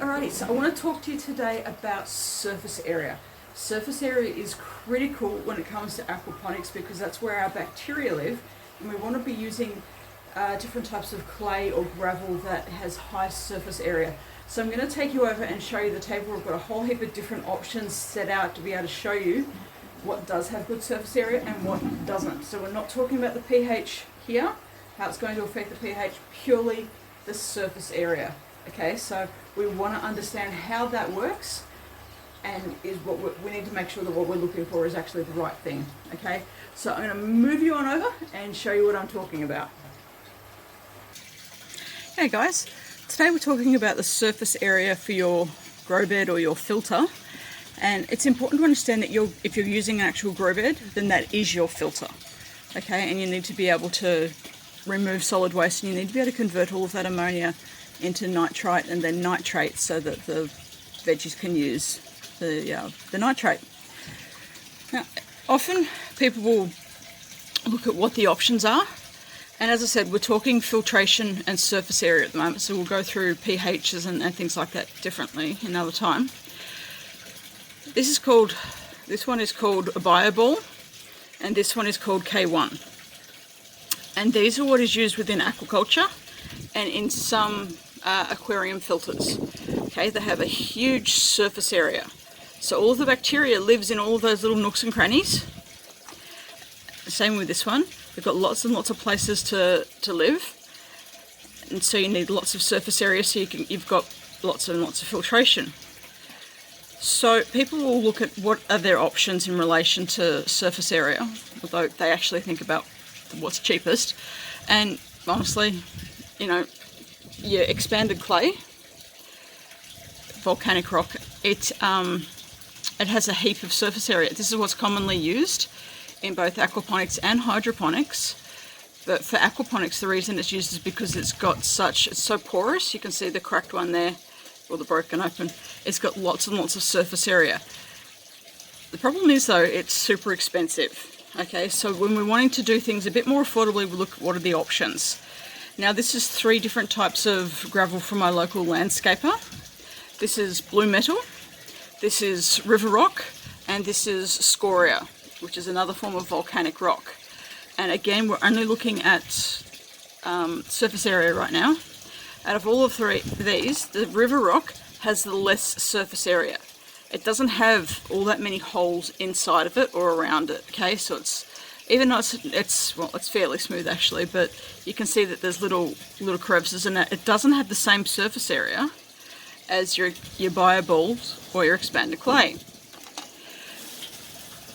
Alrighty, so I want to talk to you today about surface area. Surface area is critical when it comes to aquaponics because that's where our bacteria live, and we want to be using different types of clay or gravel that has high surface area. So I'm going to take you over and show you the table. We've got a whole heap of different options set out to be able to show you what does have good surface area and what doesn't. So we're not talking about the pH here, how it's going to affect the pH, purely the surface area. Okay, so we want to understand how that works, and is what we need to make sure that what we're looking for is actually the right thing. Okay, so I'm going to move you on over and show you what I'm talking about. Hey guys, today we're talking about the surface area for your grow bed or your filter, and it's important to understand that if you're using an actual grow bed, then that is your filter. Okay, and you need to be able to remove solid waste, and you need to be able to convert all of that ammonia into nitrite and then nitrate so that the veggies can use the nitrate. Now, often people will look at what the options are, and as I said, we're talking filtration and surface area at the moment, so we'll go through pHs and things like that differently another time. This one is called a Bioball, and this one is called K1. And these are what is used within aquaculture and in some aquarium filters. Okay, they have a huge surface area. So all of the bacteria lives in all of those little nooks and crannies. Same with this one. They've got lots and lots of places to live. And so you need lots of surface area, so you've got lots and lots of filtration. So people will look at what are their options in relation to surface area, although they actually think about what's cheapest. And honestly, you know, your expanded clay, volcanic rock, it has a heap of surface area. This is what's commonly used in both aquaponics and hydroponics. But for aquaponics, the reason it's used is because it's so porous. You can see the cracked one there, or the broken open. It's got lots and lots of surface area. The problem is though, it's super expensive. Okay, so when we're wanting to do things a bit more affordably, we look at what are the options. Now this is 3 different types of gravel from my local landscaper. This is blue metal, this is river rock, and this is scoria, which is another form of volcanic rock. And again, we're only looking at surface area right now. Out of all of these, the river rock has the less surface area. It doesn't have all that many holes inside of it or around it. Okay, so even though it's fairly smooth actually, but you can see that there's little crevices in it. It doesn't have the same surface area as your bioballs or your expanded clay,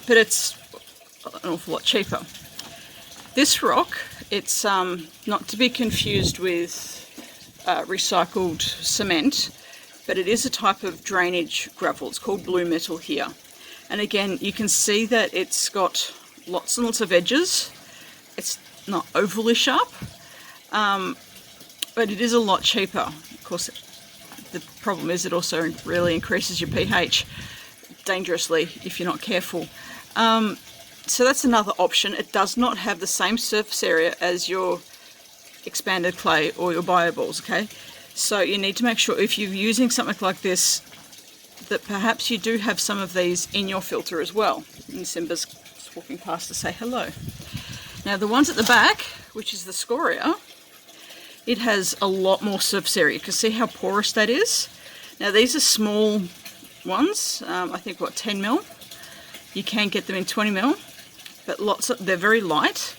but it's an awful lot cheaper. This rock, it's not to be confused with recycled cement, but it is a type of drainage gravel. It's called blue metal here. And again, you can see that it's got lots and lots of edges. It's not overly sharp, but it is a lot cheaper. Of course, the problem is it also really increases your pH dangerously if you're not careful. So that's another option. It does not have the same surface area as your expanded clay or your bioballs, okay? So you need to make sure if you're using something like this that perhaps you do have some of these in your filter as well. And Simba's just walking past to say hello. Now the ones at the back, which is the scoria, it has a lot more surface area. You can see how porous that is. Now these are small ones, I think 10 mil. You can get them in 20 mil, but they're very light,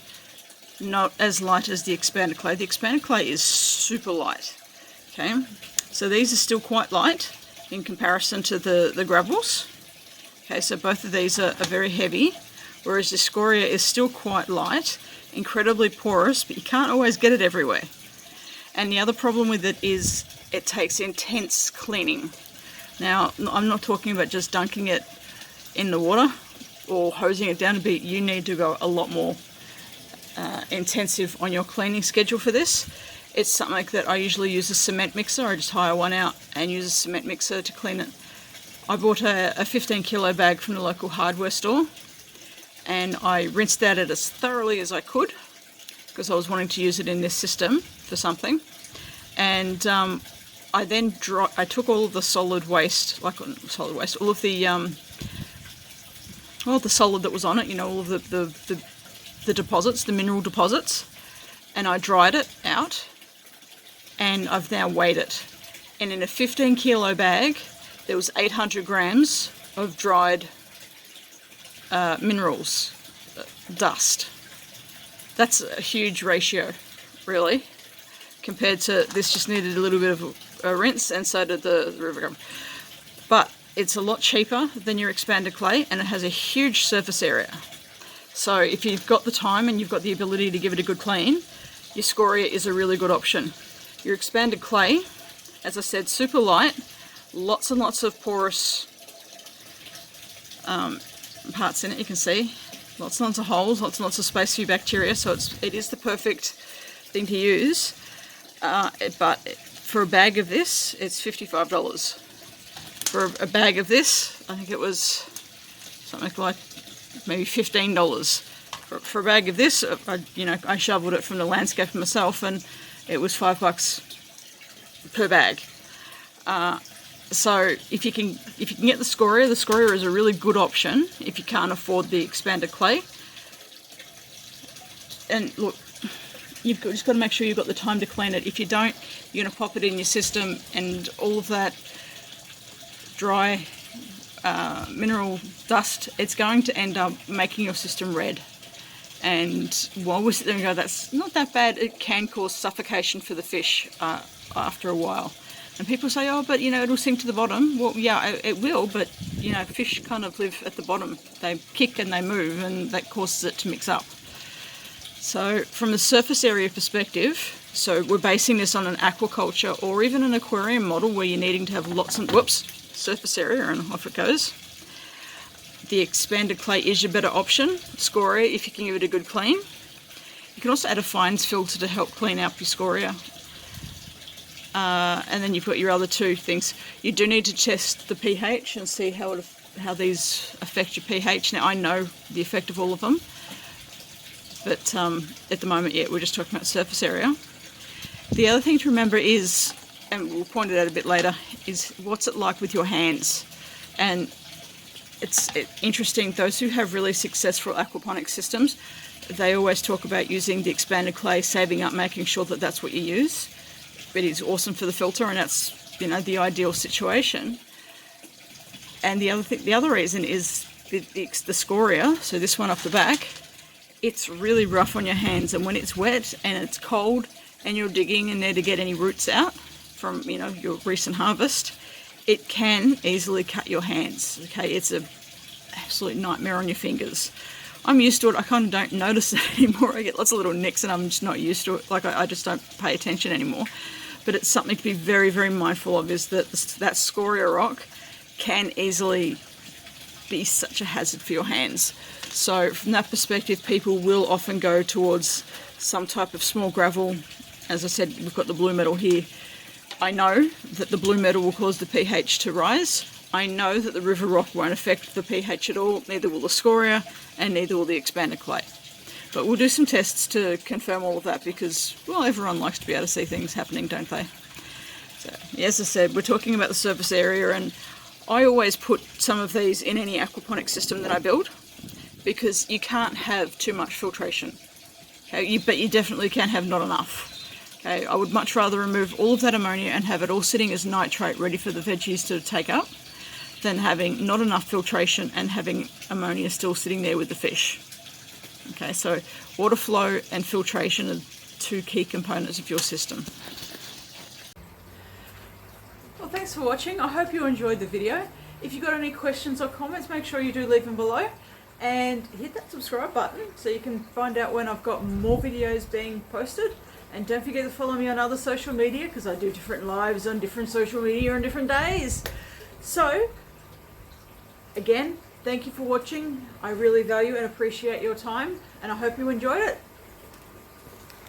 not as light as the expanded clay. The expanded clay is super light. Okay, so these are still quite light in comparison to the gravels. Okay, so both of these are very heavy, whereas the scoria is still quite light, incredibly porous, but you can't always get it everywhere. And the other problem with it is it takes intense cleaning. Now, I'm not talking about just dunking it in the water or hosing it down a bit. You need to go a lot more intensive on your cleaning schedule for this. It's something that I usually use a cement mixer. I just hire one out and use a cement mixer to clean it. I bought a 15 kilo bag from the local hardware store, and I rinsed that out as thoroughly as I could because I was wanting to use it in this system for something. And I took all of the solid waste, all of the the solid that was on it, you know, all of the deposits, the mineral deposits, and I dried it out, and I've now weighed it. And in a 15 kilo bag, there was 800 grams of dried minerals, dust. That's a huge ratio, really, compared to this just needed a little bit of a rinse, and so did the river gum. But it's a lot cheaper than your expanded clay, and it has a huge surface area. So if you've got the time and you've got the ability to give it a good clean, your scoria is a really good option. Your expanded clay, as I said, super light, lots and lots of porous parts in it, you can see. Lots and lots of holes, lots and lots of space for your bacteria, so it is the perfect thing to use. But for a bag of this, it's $55. For a bag of this, I think it was something like maybe $15. For a bag of this, I shoveled it from the landscape myself, and it was $5 per bag. So if you can get the scoria is a really good option if you can't afford the expanded clay. And look, you've just got to make sure you've got the time to clean it. If you don't, you're going to pop it in your system, and all of that dry mineral dust, it's going to end up making your system red. And while we sit there and go, that's not that bad, it can cause suffocation for the fish after a while. And people say, oh, but it'll sink to the bottom. Well, yeah, it will, but fish kind of live at the bottom. They kick and they move, and that causes it to mix up. So from the surface area perspective, so we're basing this on an aquaculture or even an aquarium model where you're needing to have lots of, surface area, and off it goes. The expanded clay is your better option. Scoria, if you can give it a good clean. You can also add a fines filter to help clean up your scoria. And then you've got your other two things. You do need to test the pH and see how these affect your pH. Now, I know the effect of all of them, but at the moment, we're just talking about surface area. The other thing to remember is, and we'll point it out a bit later, is what's it like with your hands. And it's interesting, those who have really successful aquaponics systems, they always talk about using the expanded clay, saving up, making sure that that's what you use. It is awesome for the filter, and that's the ideal situation. And the other reason is the scoria. So this one off the back, it's really rough on your hands, and when it's wet and it's cold and you're digging in there to get any roots out from your recent harvest, it can easily cut your hands. Okay, it's an absolute nightmare on your fingers. I'm used to it. I kind of don't notice it anymore. I get lots of little nicks, and I'm just not used to it. Like I just don't pay attention anymore. But it's something to be very, very mindful of, is that that scoria rock can easily be such a hazard for your hands. So from that perspective, people will often go towards some type of small gravel. As I said, we've got the blue metal here. I know that the blue metal will cause the pH to rise. I know that the river rock won't affect the pH at all, neither will the scoria, and neither will the expanded clay. But we'll do some tests to confirm all of that, because, well, everyone likes to be able to see things happening, don't they? So, as I said, we're talking about the surface area, and I always put some of these in any aquaponics system that I build, because you can't have too much filtration. Okay, but you definitely can have not enough. Okay, I would much rather remove all of that ammonia and have it all sitting as nitrate ready for the veggies to take up, than having not enough filtration and having ammonia still sitting there with the fish. Okay, so water flow and filtration are two key components of your system. Well, thanks for watching. I hope you enjoyed the video. If you've got any questions or comments, make sure you do leave them below, and hit that subscribe button so you can find out when I've got more videos being posted. And don't forget to follow me on other social media, because I do different lives on different social media on different days. So, again, thank you for watching. I really value and appreciate your time, and I hope you enjoyed it.